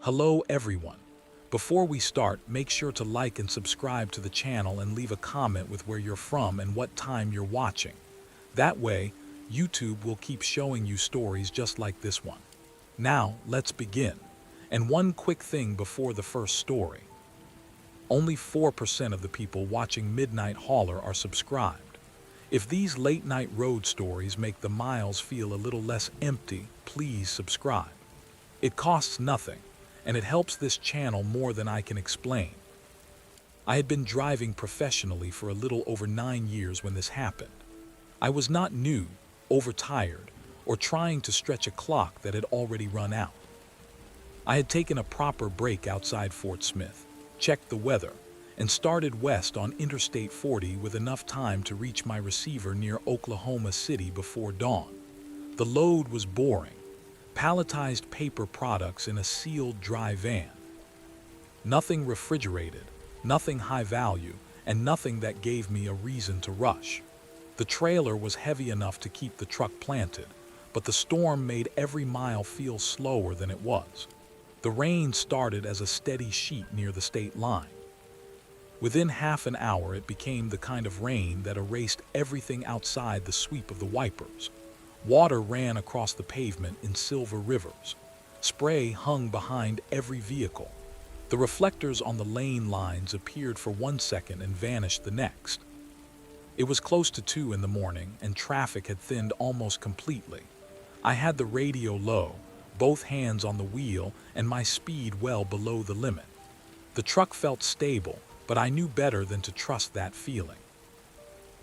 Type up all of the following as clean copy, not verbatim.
Hello everyone. Before we start, make sure to like and subscribe to the channel and leave a comment with where you're from and what time you're watching. That way, YouTube will keep showing you stories just like this one. Now, let's begin. And one quick thing before the first story. Only 4% of the people watching Midnight Hauler are subscribed. If these late-night road stories make the miles feel a little less empty, please subscribe. It costs nothing, and it helps this channel more than I can explain. I had been driving professionally for a little over 9 years when this happened. I was not new, overtired, or trying to stretch a clock that had already run out. I had taken a proper break outside Fort Smith, checked the weather, and started west on Interstate 40 with enough time to reach my receiver near Oklahoma City before dawn. The load was boring. Palletized paper products in a sealed dry van. Nothing refrigerated, nothing high value, and nothing that gave me a reason to rush. The trailer was heavy enough to keep the truck planted, but the storm made every mile feel slower than it was. The rain started as a steady sheet near the state line. Within half an hour, it became the kind of rain that erased everything outside the sweep of the wipers. Water ran across the pavement in silver rivers. Spray hung behind every vehicle. The reflectors on the lane lines appeared for 1 second and vanished the next. It was close to 2 in the morning, and traffic had thinned almost completely. I had the radio low, both hands on the wheel, and my speed well below the limit. The truck felt stable, but I knew better than to trust that feeling.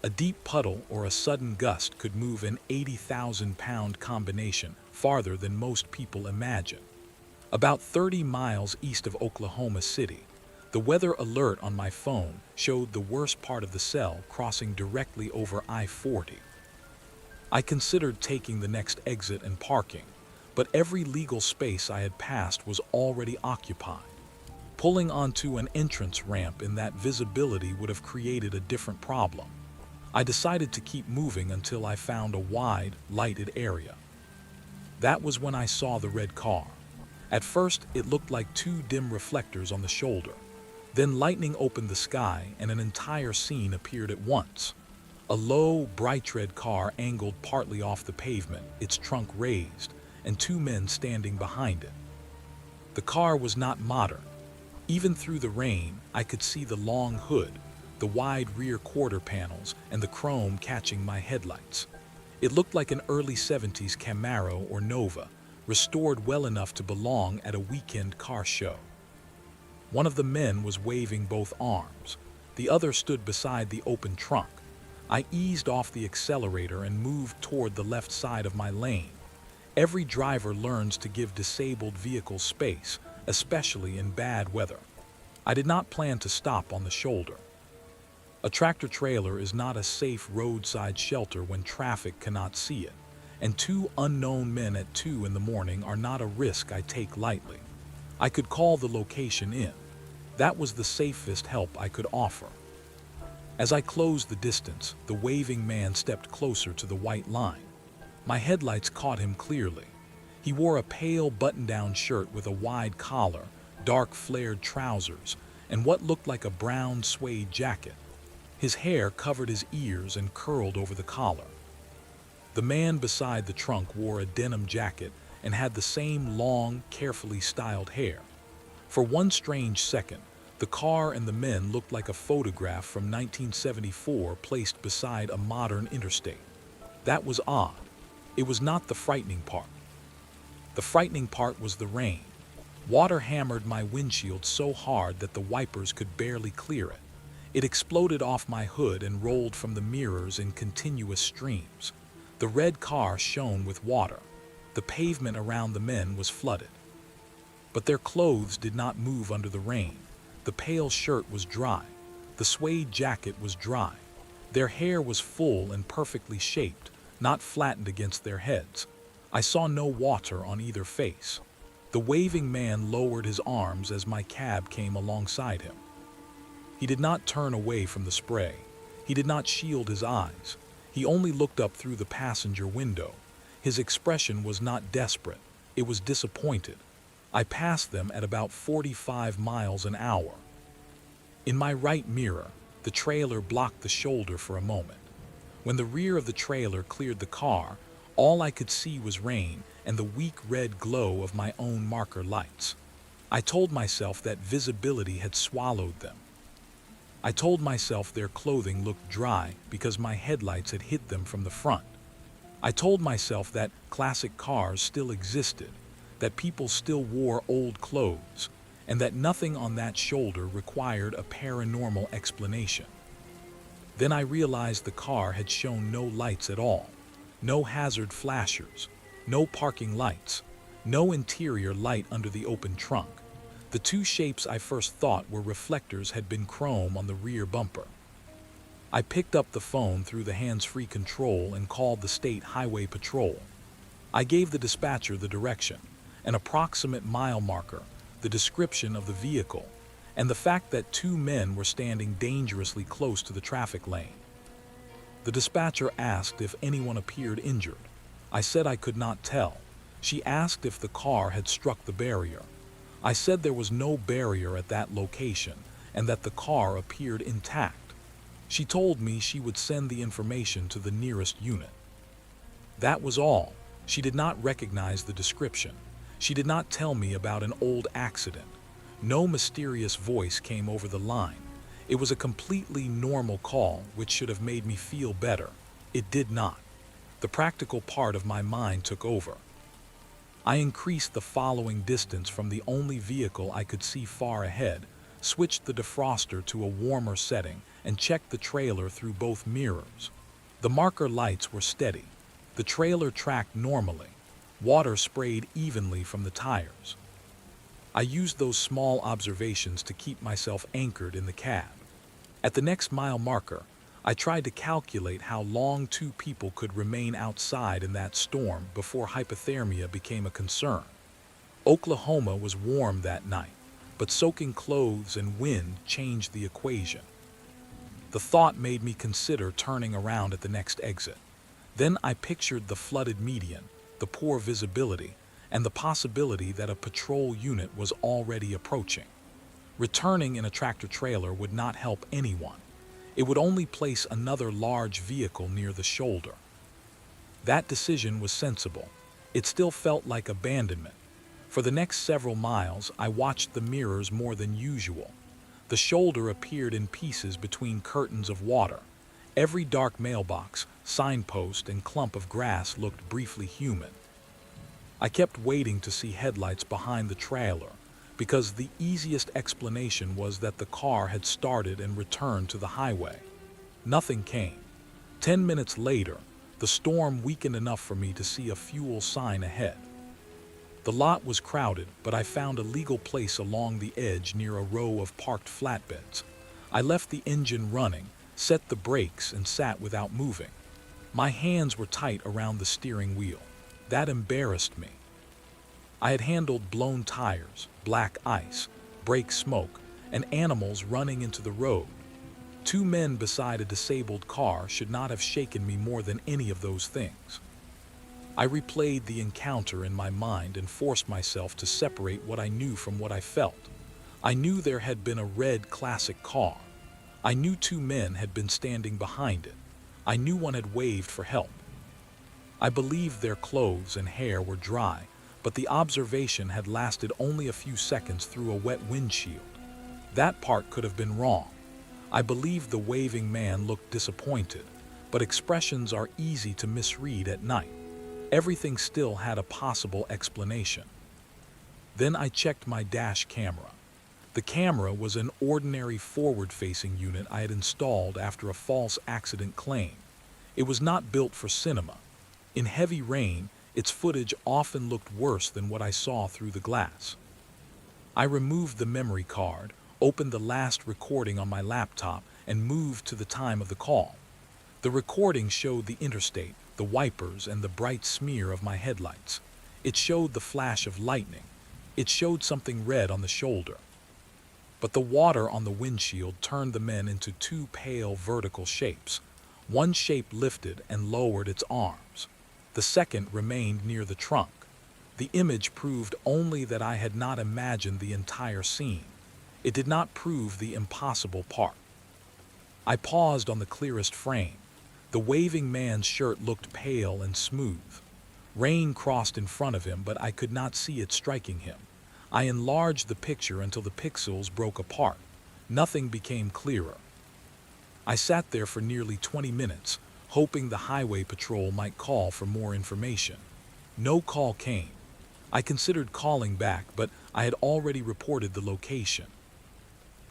A deep puddle or a sudden gust could move an 80,000-pound combination farther than most people imagine. About 30 miles east of Oklahoma City, the weather alert on my phone showed the worst part of the cell crossing directly over I-40. I considered taking the next exit and parking, but every legal space I had passed was already occupied. Pulling onto an entrance ramp in that visibility would have created a different problem. I decided to keep moving until I found a wide, lighted area. That was when I saw the red car. At first, it looked like 2 dim reflectors on the shoulder. Then lightning opened the sky and an entire scene appeared at once. A low, bright red car angled partly off the pavement, its trunk raised, and 2 men standing behind it. The car was not modern. Even through the rain, I could see the long hood, the wide rear quarter panels, and the chrome catching my headlights. It looked like an early 70s Camaro or Nova, restored well enough to belong at a weekend car show. One of the men was waving both arms. The other stood beside the open trunk. I eased off the accelerator and moved toward the left side of my lane. Every driver learns to give disabled vehicles space, especially in bad weather. I did not plan to stop on the shoulder. A tractor-trailer is not a safe roadside shelter when traffic cannot see it, and 2 unknown men at 2 in the morning are not a risk I take lightly. I could call the location in. That was the safest help I could offer. As I closed the distance, the waving man stepped closer to the white line. My headlights caught him clearly. He wore a pale button-down shirt with a wide collar, dark flared trousers, and what looked like a brown suede jacket. His hair covered his ears and curled over the collar. The man beside the trunk wore a denim jacket and had the same long, carefully styled hair. For one strange second, the car and the men looked like a photograph from 1974 placed beside a modern interstate. That was odd. It was not the frightening part. The frightening part was the rain. Water hammered my windshield so hard that the wipers could barely clear it. It exploded off my hood and rolled from the mirrors in continuous streams. The red car shone with water. The pavement around the men was flooded. But their clothes did not move under the rain. The pale shirt was dry. The suede jacket was dry. Their hair was full and perfectly shaped, not flattened against their heads. I saw no water on either face. The waving man lowered his arms as my cab came alongside him. He did not turn away from the spray. He did not shield his eyes. He only looked up through the passenger window. His expression was not desperate. It was disappointed. I passed them at about 45 miles an hour. In my right mirror, the trailer blocked the shoulder for a moment. When the rear of the trailer cleared the car, all I could see was rain and the weak red glow of my own marker lights. I told myself that visibility had swallowed them. I told myself their clothing looked dry because my headlights had hit them from the front. I told myself that classic cars still existed, that people still wore old clothes, and that nothing on that shoulder required a paranormal explanation. Then I realized the car had shown no lights at all, no hazard flashers, no parking lights, no interior light under the open trunk. The two shapes I first thought were reflectors had been chrome on the rear bumper. I picked up the phone through the hands-free control and called the State Highway Patrol. I gave the dispatcher the direction, an approximate mile marker, the description of the vehicle, and the fact that two men were standing dangerously close to the traffic lane. The dispatcher asked if anyone appeared injured. I said I could not tell. She asked if the car had struck the barrier. I said there was no barrier at that location and that the car appeared intact. She told me she would send the information to the nearest unit. That was all. She did not recognize the description. She did not tell me about an old accident. No mysterious voice came over the line. It was a completely normal call, which should have made me feel better. It did not. The practical part of my mind took over. I increased the following distance from the only vehicle I could see far ahead, switched the defroster to a warmer setting, and checked the trailer through both mirrors. The marker lights were steady. The trailer tracked normally. Water sprayed evenly from the tires. I used those small observations to keep myself anchored in the cab. At the next mile marker, I tried to calculate how long two people could remain outside in that storm before hypothermia became a concern. Oklahoma was warm that night, but soaking clothes and wind changed the equation. The thought made me consider turning around at the next exit. Then I pictured the flooded median, the poor visibility, and the possibility that a patrol unit was already approaching. Returning in a tractor-trailer would not help anyone. It would only place another large vehicle near the shoulder. That decision was sensible. It still felt like abandonment. For the next several miles, I watched the mirrors more than usual. The shoulder appeared in pieces between curtains of water. Every dark mailbox, signpost, and clump of grass looked briefly human. I kept waiting to see headlights behind the trailer, because the easiest explanation was that the car had started and returned to the highway. Nothing came. 10 minutes later, the storm weakened enough for me to see a fuel sign ahead. The lot was crowded, but I found a legal place along the edge near a row of parked flatbeds. I left the engine running, set the brakes, and sat without moving. My hands were tight around the steering wheel. That embarrassed me. I had handled blown tires, black ice, brake smoke, and animals running into the road. Two men beside a disabled car should not have shaken me more than any of those things. I replayed the encounter in my mind and forced myself to separate what I knew from what I felt. I knew there had been a red classic car. I knew two men had been standing behind it. I knew one had waved for help. I believed their clothes and hair were dry, but the observation had lasted only a few seconds through a wet windshield. That part could have been wrong. I believed the waving man looked disappointed, but expressions are easy to misread at night. Everything still had a possible explanation. Then I checked my dash camera. The camera was an ordinary forward-facing unit I had installed after a false accident claim. It was not built for cinema. In heavy rain, its footage often looked worse than what I saw through the glass. I removed the memory card, opened the last recording on my laptop, and moved to the time of the call. The recording showed the interstate, the wipers, and the bright smear of my headlights. It showed the flash of lightning. It showed something red on the shoulder. But the water on the windshield turned the men into two pale vertical shapes. One shape lifted and lowered its arms. The second remained near the trunk. The image proved only that I had not imagined the entire scene. It did not prove the impossible part. I paused on the clearest frame. The waving man's shirt looked pale and smooth. Rain crossed in front of him, but I could not see it striking him. I enlarged the picture until the pixels broke apart. Nothing became clearer. I sat there for nearly 20 minutes, hoping the highway patrol might call for more information. No call came. I considered calling back, but I had already reported the location.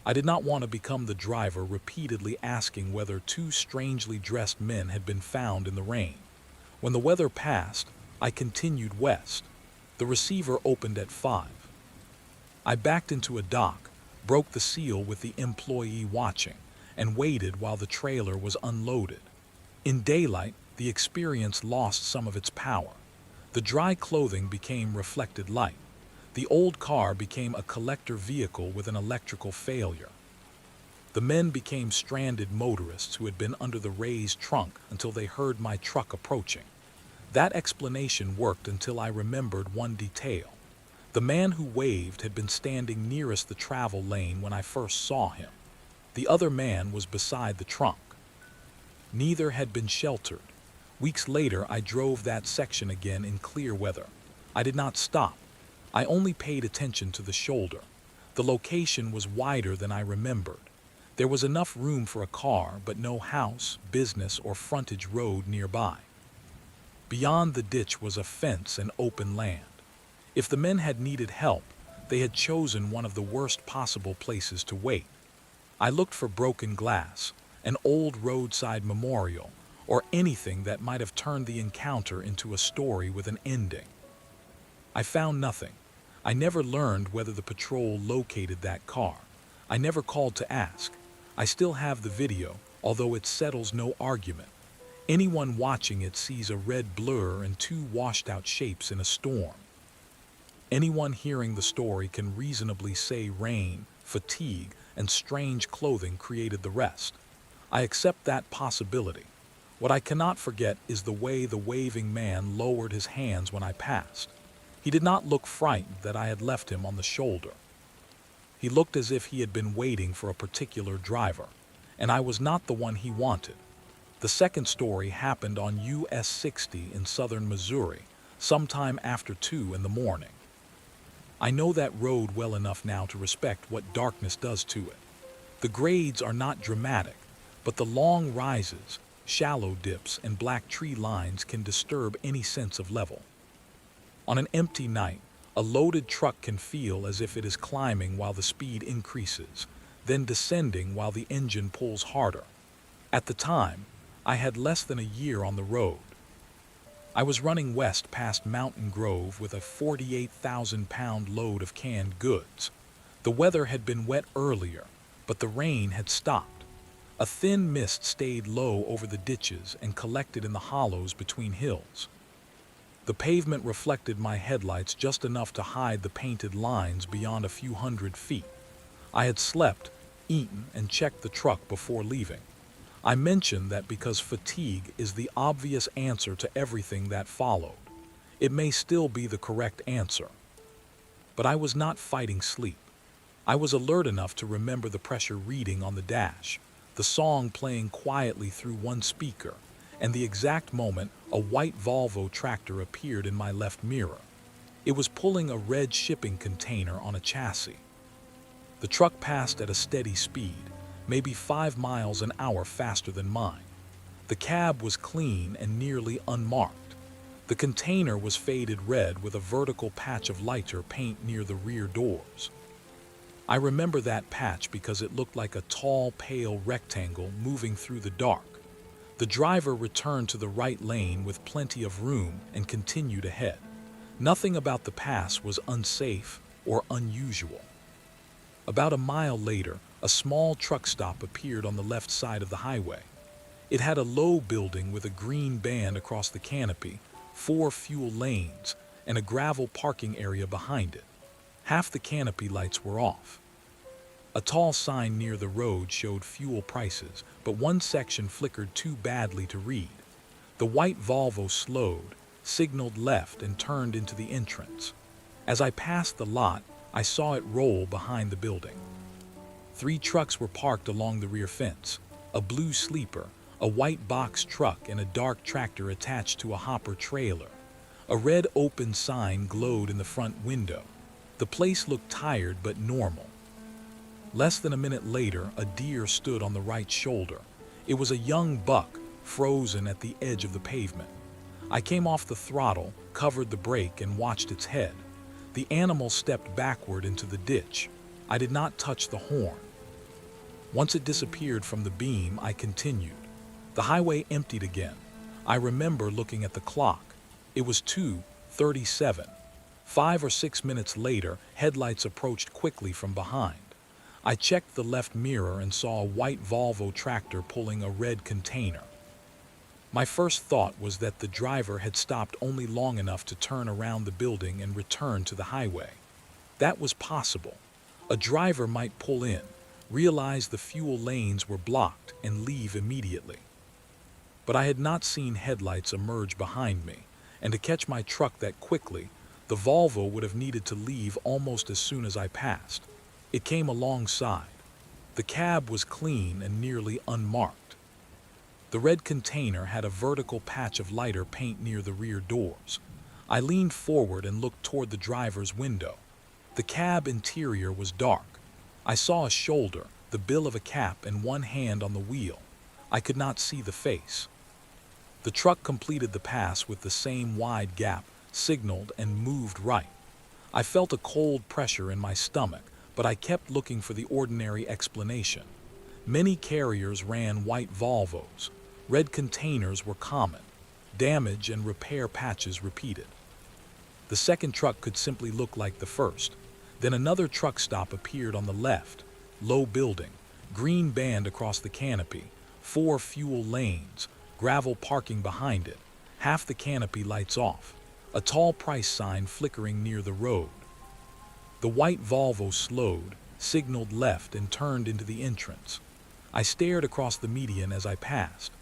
I did not want to become the driver repeatedly asking whether two strangely dressed men had been found in the rain. When the weather passed, I continued west. The receiver opened at 5. I backed into a dock, broke the seal with the employee watching, and waited while the trailer was unloaded. In daylight, the experience lost some of its power. The dry clothing became reflected light. The old car became a collector vehicle with an electrical failure. The men became stranded motorists who had been under the raised trunk until they heard my truck approaching. That explanation worked until I remembered one detail. The man who waved had been standing nearest the travel lane when I first saw him. The other man was beside the trunk. Neither had been sheltered. Weeks later, I drove that section again in clear weather. I did not stop. I only paid attention to the shoulder. The location was wider than I remembered. There was enough room for a car, but no house, business, or frontage road nearby. Beyond the ditch was a fence and open land. If the men had needed help, they had chosen one of the worst possible places to wait. I looked for broken glass, an old roadside memorial, or anything that might have turned the encounter into a story with an ending. I found nothing. I never learned whether the patrol located that car. I never called to ask. I still have the video, although it settles no argument. Anyone watching it sees a red blur and two washed-out shapes in a storm. Anyone hearing the story can reasonably say rain, fatigue, and strange clothing created the rest. I accept that possibility. What I cannot forget is the way the waving man lowered his hands when I passed. He did not look frightened that I had left him on the shoulder. He looked as if he had been waiting for a particular driver, and I was not the one he wanted. The second story happened on US 60 in southern Missouri, sometime after 2 in the morning. I know that road well enough now to respect what darkness does to it. The grades are not dramatic, but the long rises, shallow dips, and black tree lines can disturb any sense of level. On an empty night, a loaded truck can feel as if it is climbing while the speed increases, then descending while the engine pulls harder. At the time, I had less than a year on the road. I was running west past Mountain Grove with a 48,000-pound load of canned goods. The weather had been wet earlier, but the rain had stopped. A thin mist stayed low over the ditches and collected in the hollows between hills. The pavement reflected my headlights just enough to hide the painted lines beyond a few hundred feet. I had slept, eaten, and checked the truck before leaving. I mention that because fatigue is the obvious answer to everything that followed. It may still be the correct answer. But I was not fighting sleep. I was alert enough to remember the pressure reading on the dash, the song playing quietly through one speaker, and the exact moment a white Volvo tractor appeared in my left mirror. It was pulling a red shipping container on a chassis. The truck passed at a steady speed, maybe 5 miles an hour faster than mine. The cab was clean and nearly unmarked. The container was faded red with a vertical patch of lighter paint near the rear doors. I remember that patch because it looked like a tall, pale rectangle moving through the dark. The driver returned to the right lane with plenty of room and continued ahead. Nothing about the pass was unsafe or unusual. About a mile later, a small truck stop appeared on the left side of the highway. It had a low building with a green band across the canopy, 4 fuel lanes, and a gravel parking area behind it. Half the canopy lights were off. A tall sign near the road showed fuel prices, but one section flickered too badly to read. The white Volvo slowed, signaled left, and turned into the entrance. As I passed the lot, I saw it roll behind the building. 3 trucks were parked along the rear fence: a blue sleeper, a white box truck, and a dark tractor attached to a hopper trailer. A red open sign glowed in the front window. The place looked tired but normal. Less than a minute later, a deer stood on the right shoulder. It was a young buck, frozen at the edge of the pavement. I came off the throttle, covered the brake, and watched its head. The animal stepped backward into the ditch. I did not touch the horn. Once it disappeared from the beam, I continued. The highway emptied again. I remember looking at the clock. It was 2:37. 5 or 6 minutes later, headlights approached quickly from behind. I checked the left mirror and saw a white Volvo tractor pulling a red container. My first thought was that the driver had stopped only long enough to turn around the building and return to the highway. That was possible. A driver might pull in, realize the fuel lanes were blocked, and leave immediately. But I had not seen headlights emerge behind me, and to catch my truck that quickly, the Volvo would have needed to leave almost as soon as I passed. It came alongside. The cab was clean and nearly unmarked. The red container had a vertical patch of lighter paint near the rear doors. I leaned forward and looked toward the driver's window. The cab interior was dark. I saw a shoulder, the bill of a cap, and one hand on the wheel. I could not see the face. The truck completed the pass with the same wide gap, signaled, and moved right. I felt a cold pressure in my stomach, but I kept looking for the ordinary explanation. Many carriers ran white Volvos. Red containers were common. Damage and repair patches repeated. The second truck could simply look like the first. Then another truck stop appeared on the left. Low building, green band across the canopy, 4 fuel lanes, gravel parking behind it, half the canopy lights off, a tall price sign flickering near the road. The white Volvo slowed, signaled left, and turned into the entrance. I stared across the median as I passed.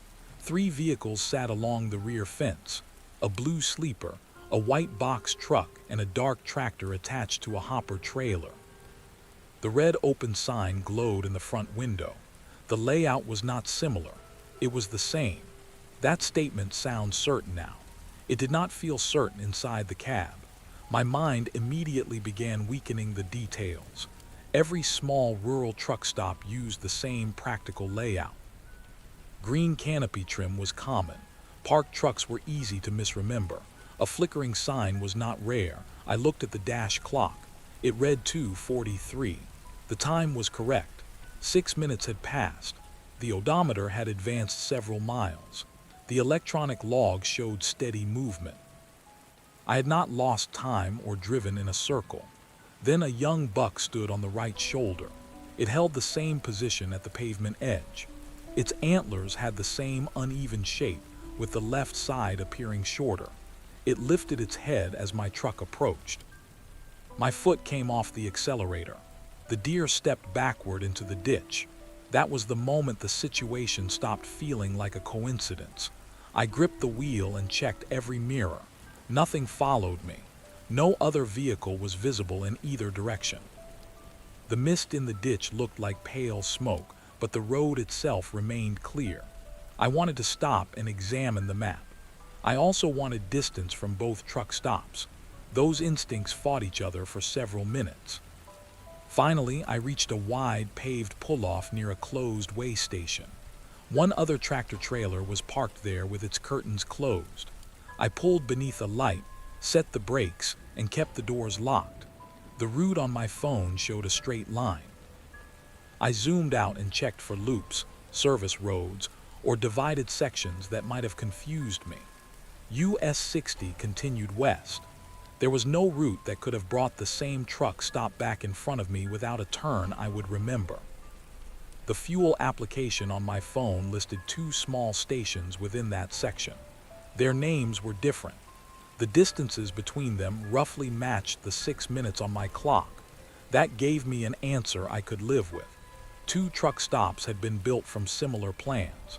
3 vehicles sat along the rear fence: a blue sleeper, a white box truck, and a dark tractor attached to a hopper trailer. The red open sign glowed in the front window. The layout was not similar. It was the same. That statement sounds certain now. It did not feel certain inside the cab. My mind immediately began weakening the details. Every small rural truck stop used the same practical layout. Green canopy trim was common. Parked trucks were easy to misremember. A flickering sign was not rare. I looked at the dash clock. It read 2:43. The time was correct. 6 minutes had passed. The odometer had advanced several miles. The electronic log showed steady movement. I had not lost time or driven in a circle. Then a young buck stood on the right shoulder. It held the same position at the pavement edge. Its antlers had the same uneven shape, with the left side appearing shorter. It lifted its head as my truck approached. My foot came off the accelerator. The deer stepped backward into the ditch. That was the moment the situation stopped feeling like a coincidence. I gripped the wheel and checked every mirror. Nothing followed me. No other vehicle was visible in either direction. The mist in the ditch looked like pale smoke, but the road itself remained clear. I wanted to stop and examine the map. I also wanted distance from both truck stops. Those instincts fought each other for several minutes. Finally, I reached a wide paved pull-off near a closed way station. One other tractor trailer was parked there with its curtains closed. I pulled beneath a light, set the brakes, and kept the doors locked. The route on my phone showed a straight line. I zoomed out and checked for loops, service roads, or divided sections that might have confused me. US 60 continued west. There was no route that could have brought the same truck stop back in front of me without a turn I would remember. The fuel application on my phone listed 2 small stations within that section. Their names were different. The distances between them roughly matched the 6 minutes on my clock. That gave me an answer I could live with. 2 truck stops had been built from similar plans.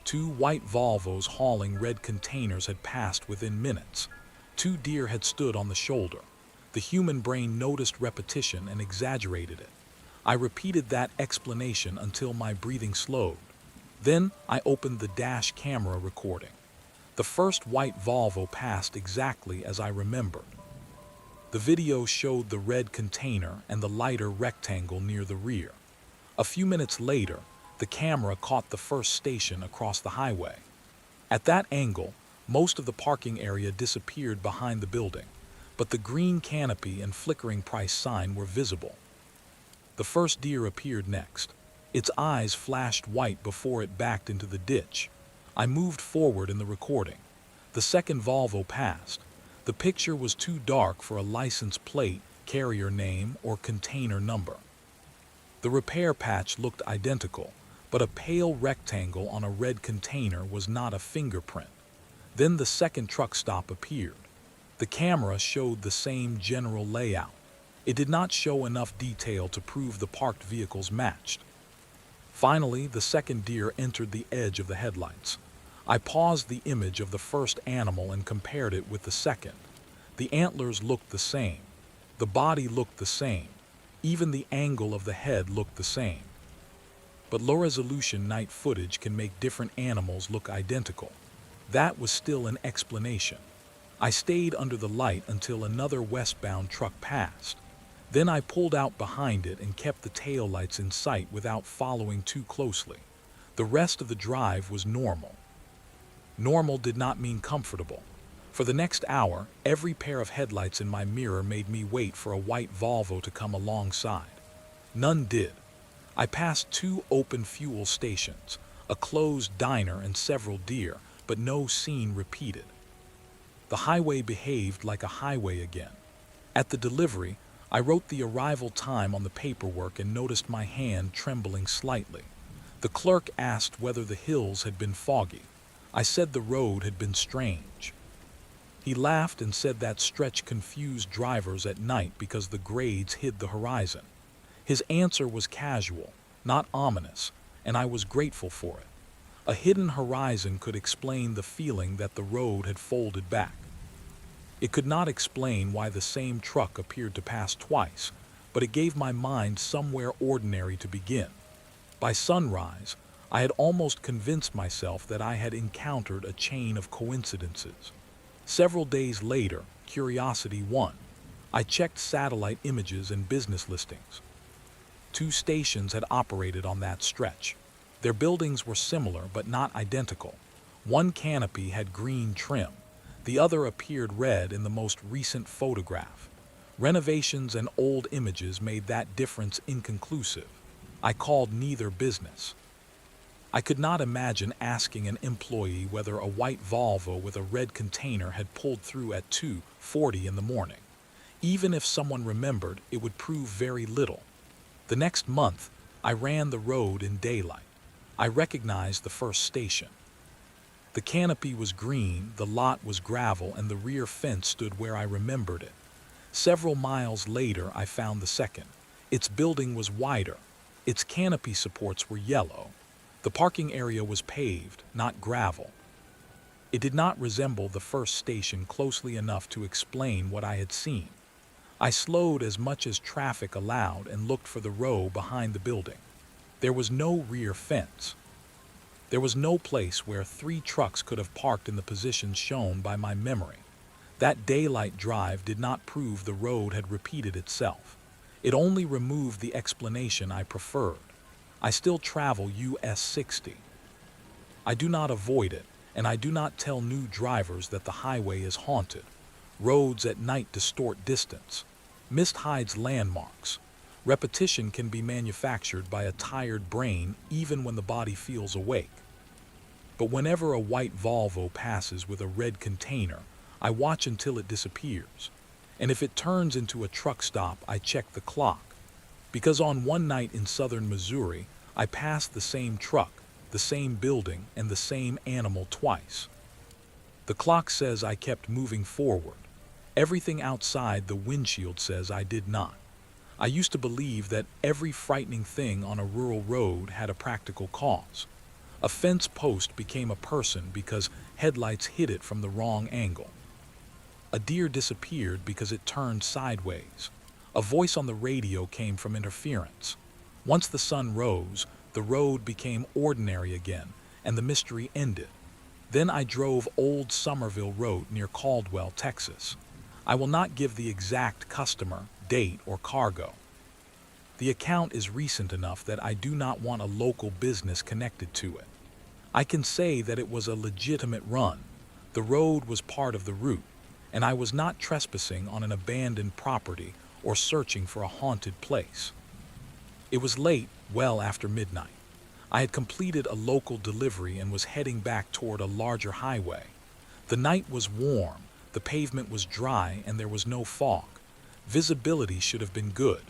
2 white Volvos hauling red containers had passed within minutes. 2 deer had stood on the shoulder. The human brain noticed repetition and exaggerated it. I repeated that explanation until my breathing slowed. Then I opened the dash camera recording. The first white Volvo passed exactly as I remembered. The video showed the red container and the lighter rectangle near the rear. A few minutes later, the camera caught the first station across the highway. At that angle, most of the parking area disappeared behind the building, but the green canopy and flickering price sign were visible. The first deer appeared next. Its eyes flashed white before it backed into the ditch. I moved forward in the recording. The second Volvo passed. The picture was too dark for a license plate, carrier name, or container number. The repair patch looked identical, but a pale rectangle on a red container was not a fingerprint. Then the second truck stop appeared. The camera showed the same general layout. It did not show enough detail to prove the parked vehicles matched. Finally, the second deer entered the edge of the headlights. I paused the image of the first animal and compared it with the second. The antlers looked the same. The body looked the same. Even the angle of the head looked the same. But low-resolution night footage can make different animals look identical. That was still an explanation. I stayed under the light until another westbound truck passed. Then I pulled out behind it and kept the taillights in sight without following too closely. The rest of the drive was normal. Normal did not mean comfortable. For the next hour, every pair of headlights in my mirror made me wait for a white Volvo to come alongside. None did. I passed 2 open fuel stations, a closed diner, and several deer, but no scene repeated. The highway behaved like a highway again. At the delivery, I wrote the arrival time on the paperwork and noticed my hand trembling slightly. The clerk asked whether the hills had been foggy. I said the road had been strange. He laughed and said that stretch confused drivers at night because the grades hid the horizon. His answer was casual, not ominous, and I was grateful for it. A hidden horizon could explain the feeling that the road had folded back. It could not explain why the same truck appeared to pass twice, but it gave my mind somewhere ordinary to begin. By sunrise, I had almost convinced myself that I had encountered a chain of coincidences. Several days later, curiosity won. I checked satellite images and business listings. 2 stations had operated on that stretch. Their buildings were similar but not identical. One canopy had green trim. The other appeared red in the most recent photograph. Renovations and old images made that difference inconclusive. I called neither business. I could not imagine asking an employee whether a white Volvo with a red container had pulled through at 2:40 in the morning. Even if someone remembered, it would prove very little. The next month, I ran the road in daylight. I recognized the first station. The canopy was green, the lot was gravel, and the rear fence stood where I remembered it. Several miles later, I found the second. Its building was wider. Its canopy supports were yellow. The parking area was paved, not gravel. It did not resemble the first station closely enough to explain what I had seen. I slowed as much as traffic allowed and looked for the row behind the building. There was no rear fence. There was no place where 3 trucks could have parked in the positions shown by my memory. That daylight drive did not prove the road had repeated itself. It only removed the explanation I preferred. I still travel US 60. I do not avoid it, and I do not tell new drivers that the highway is haunted. Roads at night distort distance. Mist hides landmarks. Repetition can be manufactured by a tired brain even when the body feels awake. But whenever a white Volvo passes with a red container, I watch until it disappears. And if it turns into a truck stop, I check the clock. Because on one night in southern Missouri, I passed the same truck, the same building, and the same animal twice. The clock says I kept moving forward. Everything outside the windshield says I did not. I used to believe that every frightening thing on a rural road had a practical cause. A fence post became a person because headlights hit it from the wrong angle. A deer disappeared because it turned sideways. A voice on the radio came from interference. Once the sun rose, the road became ordinary again, and the mystery ended. Then I drove Old Somerville Road near Caldwell, Texas. I will not give the exact customer, date, or cargo. The account is recent enough that I do not want a local business connected to it. I can say that it was a legitimate run. The road was part of the route, and I was not trespassing on an abandoned property or searching for a haunted place. It was late, well after midnight. I had completed a local delivery and was heading back toward a larger highway. The night was warm, the pavement was dry, and there was no fog. Visibility should have been good.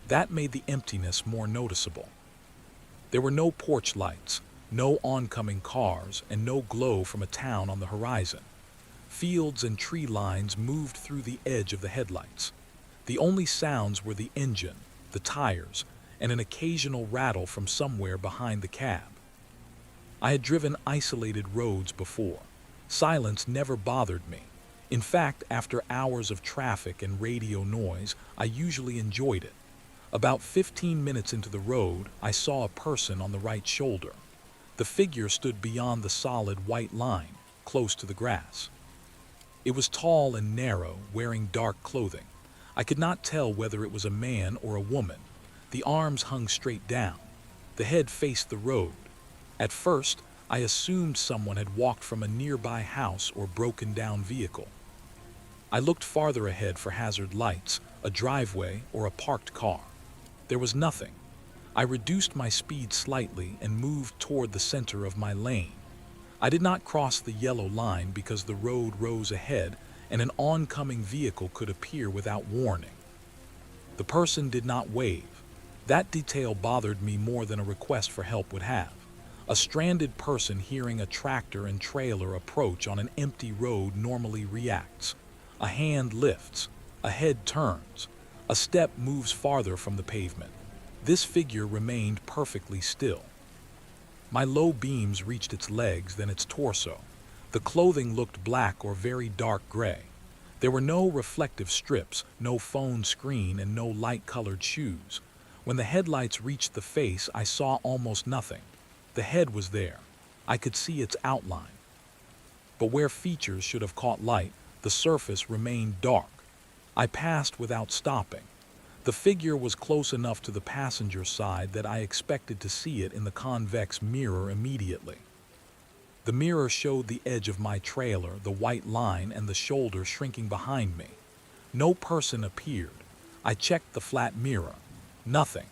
That made the emptiness more noticeable. There were no porch lights, no oncoming cars, and no glow from a town on the horizon. Fields and tree lines moved through the edge of the headlights. The only sounds were the engine, the tires, and an occasional rattle from somewhere behind the cab. I had driven isolated roads before. Silence never bothered me. In fact, after hours of traffic and radio noise, I usually enjoyed it. About 15 minutes into the road, I saw a person on the right shoulder. The figure stood beyond the solid white line, close to the grass. It was tall and narrow, wearing dark clothing. I could not tell whether it was a man or a woman. The arms hung straight down. The head faced the road. At first, I assumed someone had walked from a nearby house or broken down vehicle. I looked farther ahead for hazard lights, a driveway, or a parked car. There was nothing. I reduced my speed slightly and moved toward the center of my lane. I did not cross the yellow line because the road rose ahead and an oncoming vehicle could appear without warning. The person did not wave. That detail bothered me more than a request for help would have. A stranded person hearing a tractor and trailer approach on an empty road normally reacts. A hand lifts. A head turns. A step moves farther from the pavement. This figure remained perfectly still. My low beams reached its legs, then its torso. The clothing looked black or very dark gray. There were no reflective strips, no phone screen, and no light-colored shoes. When the headlights reached the face, I saw almost nothing. The head was there. I could see its outline. But where features should have caught light, the surface remained dark. I passed without stopping. The figure was close enough to the passenger side that I expected to see it in the convex mirror immediately. The mirror showed the edge of my trailer, the white line, and the shoulder shrinking behind me. No person appeared. I checked the flat mirror. Nothing.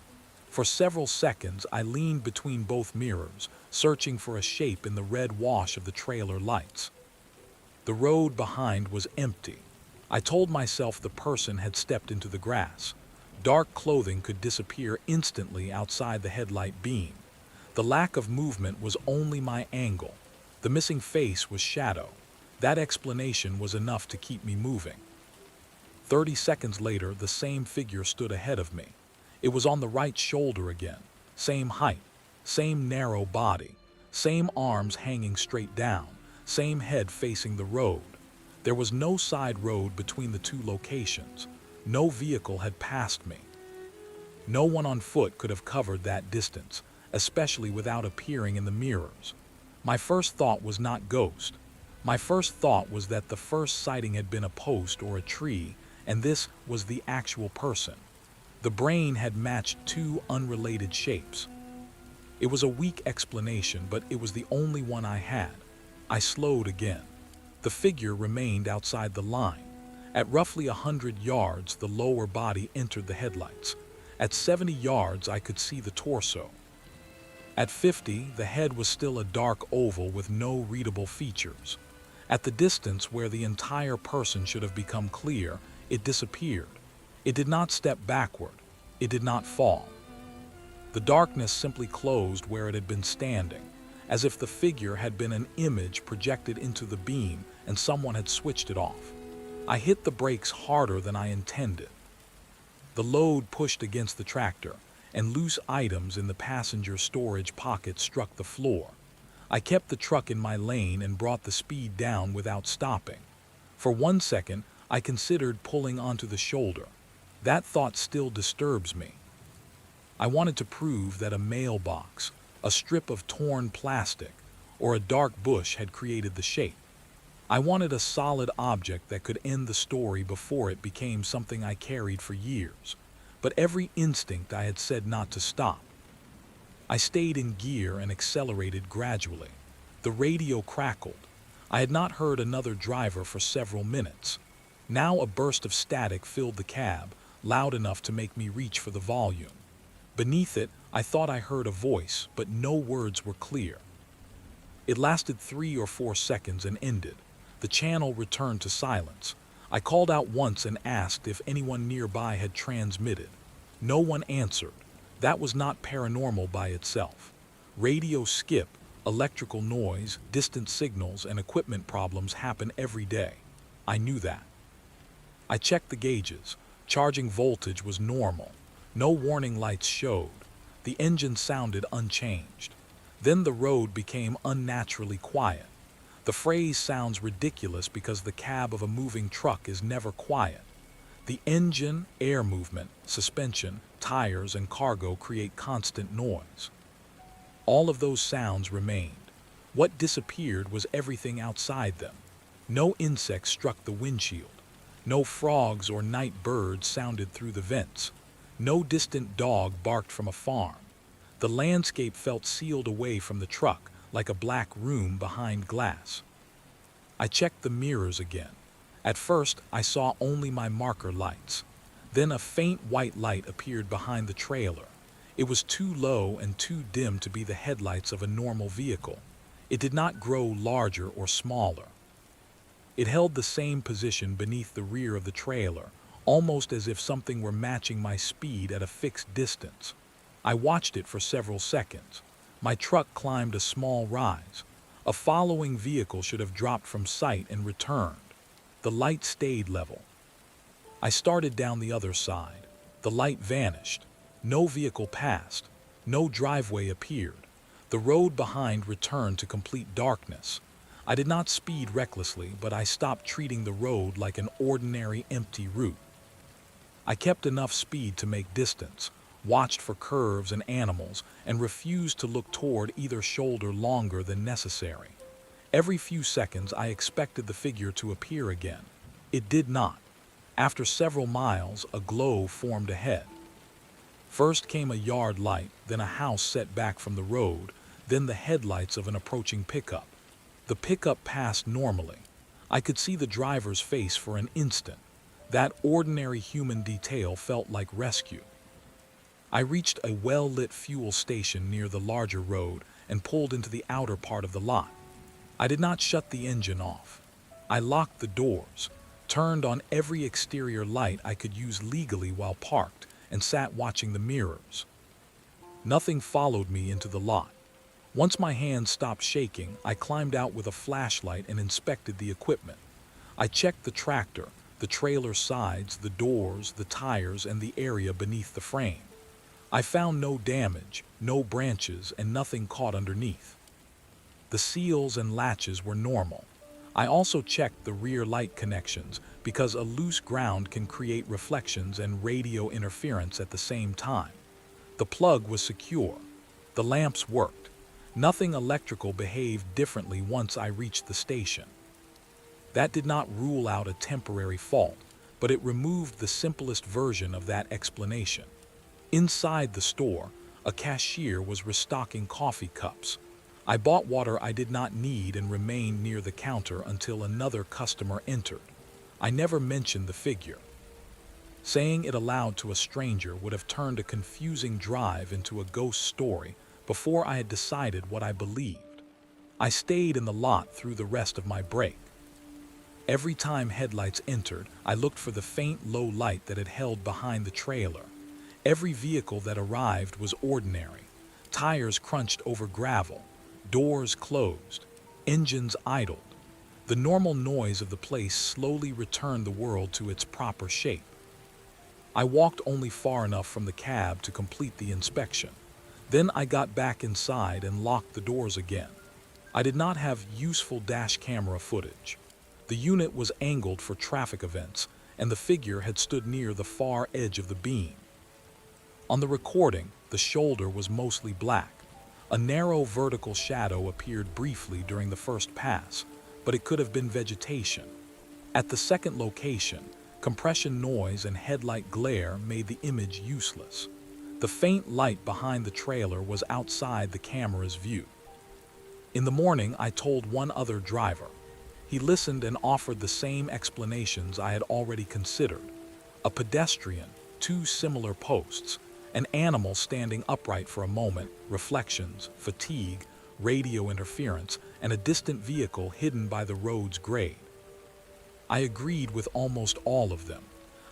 For several seconds, I leaned between both mirrors, searching for a shape in the red wash of the trailer lights. The road behind was empty. I told myself the person had stepped into the grass. Dark clothing could disappear instantly outside the headlight beam. The lack of movement was only my angle. The missing face was shadow. That explanation was enough to keep me moving. 30 seconds later, the same figure stood ahead of me. It was on the right shoulder again. Same height, same narrow body, same arms hanging straight down, same head facing the road. There was no side road between the two locations. No vehicle had passed me. No one on foot could have covered that distance, especially without appearing in the mirrors. My first thought was not ghost. My first thought was that the first sighting had been a post or a tree, and this was the actual person. The brain had matched two unrelated shapes. It was a weak explanation, but it was the only one I had. I slowed again. The figure remained outside the line. At roughly 100 yards, the lower body entered the headlights. At 70 yards, I could see the torso. At 50, the head was still a dark oval with no readable features. At the distance where the entire person should have become clear, it disappeared. It did not step backward. It did not fall. The darkness simply closed where it had been standing, as if the figure had been an image projected into the beam and someone had switched it off. I hit the brakes harder than I intended. The load pushed against the tractor, and loose items in the passenger storage pocket struck the floor. I kept the truck in my lane and brought the speed down without stopping. For 1 second, I considered pulling onto the shoulder. That thought still disturbs me. I wanted to prove that a mailbox, a strip of torn plastic, or a dark bush had created the shape. I wanted a solid object that could end the story before it became something I carried for years. But every instinct I had said not to stop. I stayed in gear and accelerated gradually. The radio crackled. I had not heard another driver for several minutes. Now a burst of static filled the cab, loud enough to make me reach for the volume. Beneath it, I thought I heard a voice, but no words were clear. It lasted 3 or 4 seconds and ended. The channel returned to silence. I called out once and asked if anyone nearby had transmitted. No one answered. That was not paranormal by itself. Radio skip, electrical noise, distant signals, and equipment problems happen every day. I knew that. I checked the gauges. Charging voltage was normal. No warning lights showed. The engine sounded unchanged. Then the road became unnaturally quiet. The phrase sounds ridiculous because the cab of a moving truck is never quiet. The engine, air movement, suspension, tires, and cargo create constant noise. All of those sounds remained. What disappeared was everything outside them. No insects struck the windshield. No frogs or night birds sounded through the vents. No distant dog barked from a farm. The landscape felt sealed away from the truck, like a black room behind glass. I checked the mirrors again. At first, I saw only my marker lights. Then a faint white light appeared behind the trailer. It was too low and too dim to be the headlights of a normal vehicle. It did not grow larger or smaller. It held the same position beneath the rear of the trailer, almost as if something were matching my speed at a fixed distance. I watched it for several seconds. My truck climbed a small rise. A following vehicle should have dropped from sight and returned. The light stayed level. I started down the other side. The light vanished. No vehicle passed. No driveway appeared. The road behind returned to complete darkness. I did not speed recklessly, but I stopped treating the road like an ordinary empty route. I kept enough speed to make distance, watched for curves and animals, and refused to look toward either shoulder longer than necessary. Every few seconds I expected the figure to appear again. It did not. After several miles, a glow formed ahead. First came a yard light, then a house set back from the road, then the headlights of an approaching pickup. The pickup passed normally. I could see the driver's face for an instant. That ordinary human detail felt like rescue. I reached a well-lit fuel station near the larger road and pulled into the outer part of the lot. I did not shut the engine off. I locked the doors, turned on every exterior light I could use legally while parked, and sat watching the mirrors. Nothing followed me into the lot. Once my hands stopped shaking, I climbed out with a flashlight and inspected the equipment. I checked the tractor, the trailer sides, the doors, the tires, and the area beneath the frame. I found no damage, no branches, and nothing caught underneath. The seals and latches were normal. I also checked the rear light connections because a loose ground can create reflections and radio interference at the same time. The plug was secure. The lamps worked. Nothing electrical behaved differently once I reached the station. That did not rule out a temporary fault, but it removed the simplest version of that explanation. Inside the store, a cashier was restocking coffee cups. I bought water I did not need and remained near the counter until another customer entered. I never mentioned the figure. Saying it aloud to a stranger would have turned a confusing drive into a ghost story before I had decided what I believed. I stayed in the lot through the rest of my break. Every time headlights entered, I looked for the faint low light that had held behind the trailer. Every vehicle that arrived was ordinary. Tires crunched over gravel. Doors closed. Engines idled. The normal noise of the place slowly returned the world to its proper shape. I walked only far enough from the cab to complete the inspection. Then I got back inside and locked the doors again. I did not have useful dash camera footage. The unit was angled for traffic events, and the figure had stood near the far edge of the beam. On the recording, the shoulder was mostly black. A narrow vertical shadow appeared briefly during the first pass, but it could have been vegetation. At the second location, compression noise and headlight glare made the image useless. The faint light behind the trailer was outside the camera's view. In the morning, I told one other driver. He listened and offered the same explanations I had already considered. A pedestrian, two similar posts, an animal standing upright for a moment, reflections, fatigue, radio interference, and a distant vehicle hidden by the road's grade. I agreed with almost all of them.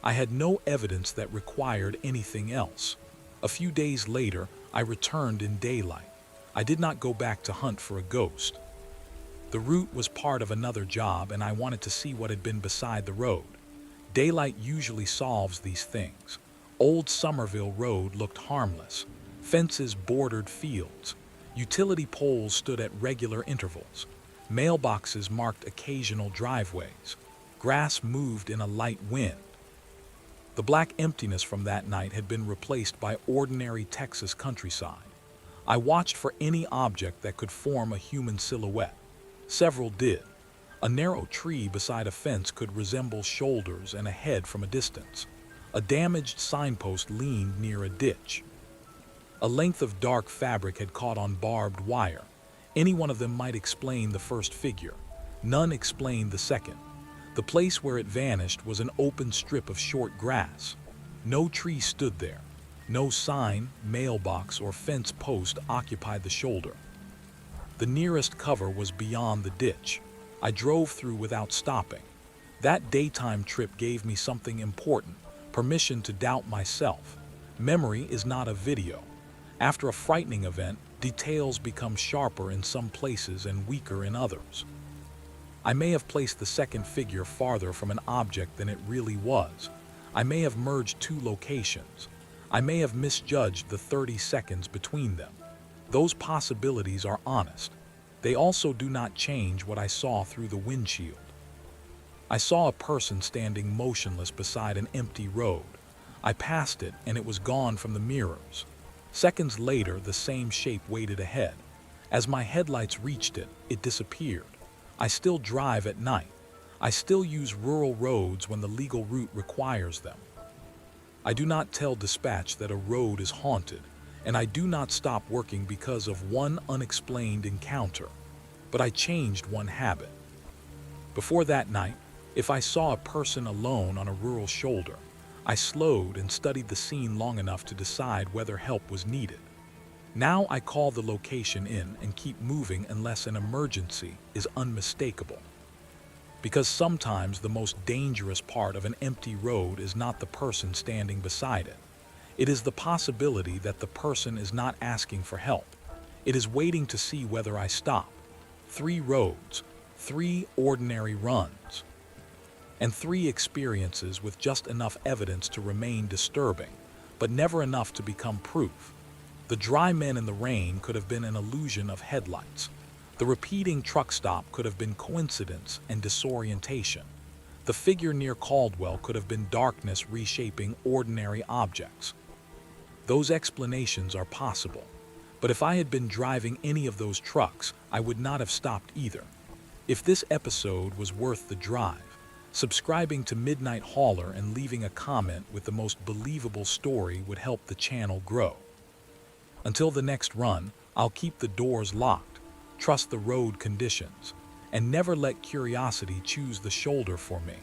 I had no evidence that required anything else. A few days later, I returned in daylight. I did not go back to hunt for a ghost. The route was part of another job, and I wanted to see what had been beside the road. Daylight usually solves these things. Old Somerville Road looked harmless. Fences bordered fields. Utility poles stood at regular intervals. Mailboxes marked occasional driveways. Grass moved in a light wind. The black emptiness from that night had been replaced by ordinary Texas countryside. I watched for any object that could form a human silhouette. Several did. A narrow tree beside a fence could resemble shoulders and a head from a distance. A damaged signpost leaned near a ditch. A length of dark fabric had caught on barbed wire. Any one of them might explain the first figure. None explained the second. The place where it vanished was an open strip of short grass. No tree stood there. No sign, mailbox, or fence post occupied the shoulder. The nearest cover was beyond the ditch. I drove through without stopping. That daytime trip gave me something important, permission to doubt myself. Memory is not a video. After a frightening event, details become sharper in some places and weaker in others. I may have placed the second figure farther from an object than it really was. I may have merged two locations. I may have misjudged the 30 seconds between them. Those possibilities are honest. They also do not change what I saw through the windshield. I saw a person standing motionless beside an empty road. I passed it, and it was gone from the mirrors. Seconds later, the same shape waited ahead. As my headlights reached it, it disappeared. I still drive at night. I still use rural roads when the legal route requires them. I do not tell dispatch that a road is haunted, and I do not stop working because of one unexplained encounter. But I changed one habit. Before that night, if I saw a person alone on a rural shoulder, I slowed and studied the scene long enough to decide whether help was needed. Now I call the location in and keep moving unless an emergency is unmistakable. Because sometimes the most dangerous part of an empty road is not the person standing beside it. It is the possibility that the person is not asking for help. It is waiting to see whether I stop. 3 roads, 3 ordinary runs, and 3 experiences with just enough evidence to remain disturbing, but never enough to become proof. The dry men in the rain could have been an illusion of headlights. The repeating truck stop could have been coincidence and disorientation. The figure near Caldwell could have been darkness reshaping ordinary objects. Those explanations are possible, but if I had been driving any of those trucks, I would not have stopped either. If this episode was worth the drive, subscribing to Midnight Hauler and leaving a comment with the most believable story would help the channel grow. Until the next run, I'll keep the doors locked, trust the road conditions, and never let curiosity choose the shoulder for me.